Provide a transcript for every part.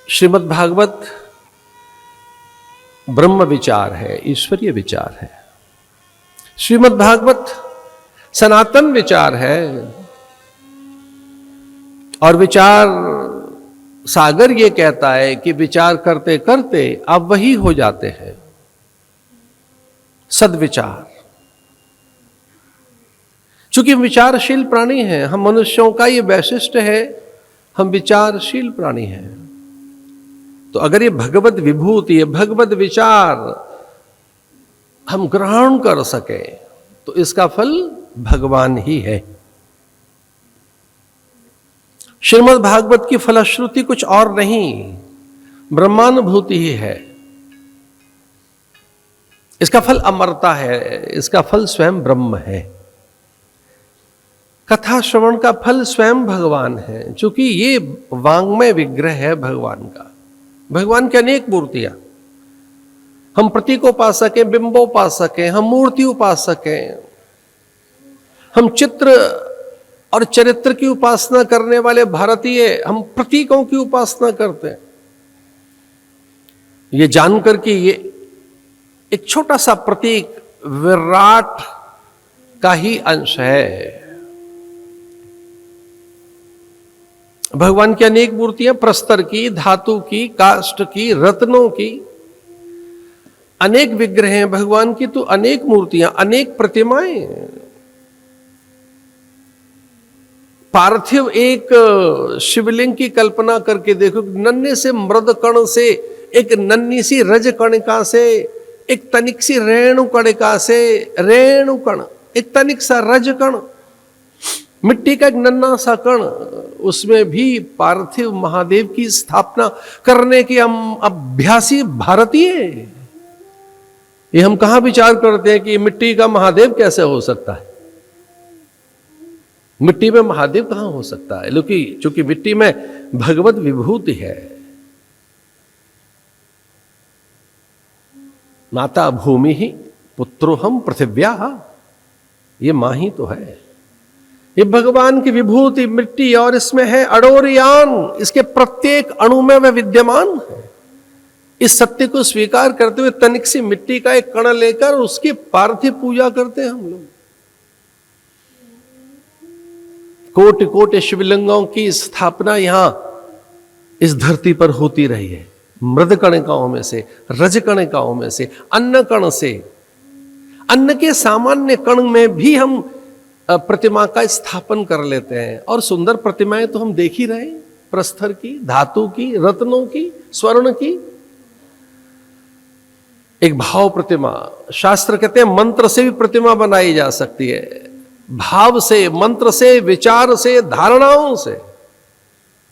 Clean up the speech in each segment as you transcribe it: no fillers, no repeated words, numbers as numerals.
श्रीमद् भागवत ब्रह्म विचार है, ईश्वरीय विचार है। श्रीमद् भागवत सनातन विचार है और विचार सागर ये कहता है कि विचार करते करते आप वही हो जाते हैं, सद्विचार। चूंकि हम विचारशील प्राणी हैं, हम मनुष्यों का ये वैशिष्ट्य है, हम विचारशील प्राणी हैं। तो अगर ये भगवत विभूति, ये भगवत विचार हम ग्रहण कर सके तो इसका फल भगवान ही है। श्रीमद् भागवत की फलश्रुति कुछ और नहीं, ब्रह्मानुभूति ही है। इसका फल अमरता है, इसका फल स्वयं ब्रह्म है। कथा श्रवण का फल स्वयं भगवान है, क्योंकि ये वांग्मय विग्रह है भगवान का। भगवान की अनेक मूर्तियां, हम प्रतीक उपासक हैं, बिंब उपासक हैं, हम मूर्ति उपासक हैं, हम चित्र और चरित्र की उपासना करने वाले भारतीय, हम प्रतीकों की उपासना करते हैं। ये जानकर कि ये एक छोटा सा प्रतीक विराट का ही अंश है। भगवान की अनेक मूर्तियां, प्रस्तर की, धातु की, काष्ठ की, रत्नों की, अनेक विग्रह हैं भगवान की, तो अनेक मूर्तियां, अनेक प्रतिमाएं। पार्थिव एक शिवलिंग की कल्पना करके देखो, नन्हे से मृद कण से, एक नन्ही सी रज कणिका से, एक तनिक सी रेणु कणिका से, रेणु कण, एक तनिक सा रज कण, मिट्टी का एक नन्हा सा कण, उसमें भी पार्थिव महादेव की स्थापना करने के हम अभ्यासी भारतीय। ये हम कहां विचार करते हैं कि मिट्टी का महादेव कैसे हो सकता है? मिट्टी में महादेव कहां हो सकता है? क्योंकि चूंकि मिट्टी में भगवत विभूति है। माता भूमि ही पुत्रो हम पृथिव्या, ये मां ही तो है। ये भगवान की विभूति मिट्टी, और इसमें है अडोरियान, इसके प्रत्येक अणु में वह विद्यमान है। इस सत्य को स्वीकार करते हुए तनिक सी मिट्टी का एक कण लेकर उसकी पार्थिव पूजा करते हैं हम लोग। कोटि कोटि शिवलिंगों की स्थापना यहां इस धरती पर होती रही है, मृद कणिकाओं में से, रज कणिकाओं में से, अन्न कण से। अन्न के सामान्य कण में भी हम प्रतिमा का स्थापन कर लेते हैं, और सुंदर प्रतिमाएं तो हम देख ही रहे हैं, प्रस्तर की, धातु की, रत्नों की, स्वर्ण की। एक भाव प्रतिमा, शास्त्र कहते हैं मंत्र से भी प्रतिमा बनाई जा सकती है। भाव से, मंत्र से, विचार से, धारणाओं से,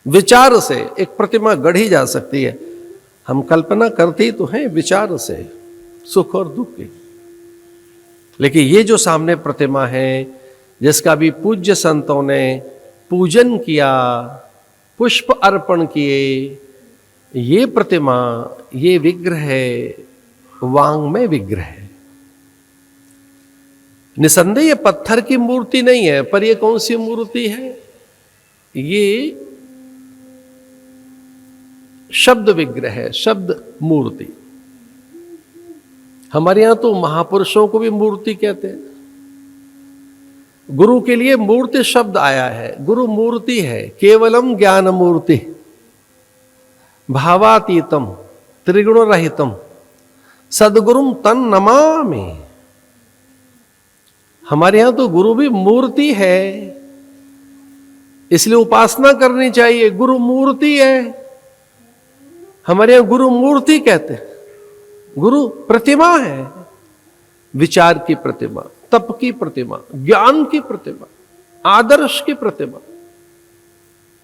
विचार से एक प्रतिमा गढ़ी जा सकती है। हम कल्पना करते ही तो हैं विचार से, सुख और दुख की। लेकिन ये जो सामने प्रतिमा है, जिसका भी पूज्य संतों ने पूजन किया, पुष्प अर्पण किए, ये प्रतिमा, ये विग्रह वांग्मय विग्रह है। निसंदेह ये पत्थर की मूर्ति नहीं है, पर ये कौन सी मूर्ति है? ये शब्द विग्रह है, शब्द मूर्ति। हमारे यहां तो महापुरुषों को भी मूर्ति कहते हैं। गुरु के लिए मूर्ति शब्द आया है। गुरु मूर्ति है, केवलम ज्ञान मूर्ति, भावातीतम, त्रिगुण रहितम, सदगुरुम तन नमामि। हमारे यहां तो गुरु भी मूर्ति है, इसलिए उपासना करनी चाहिए। गुरु मूर्ति है, हमारे यहां गुरु मूर्ति कहते हैं। गुरु प्रतिमा है, विचार की प्रतिमा, तप की प्रतिमा, ज्ञान की प्रतिमा, आदर्श की प्रतिमा।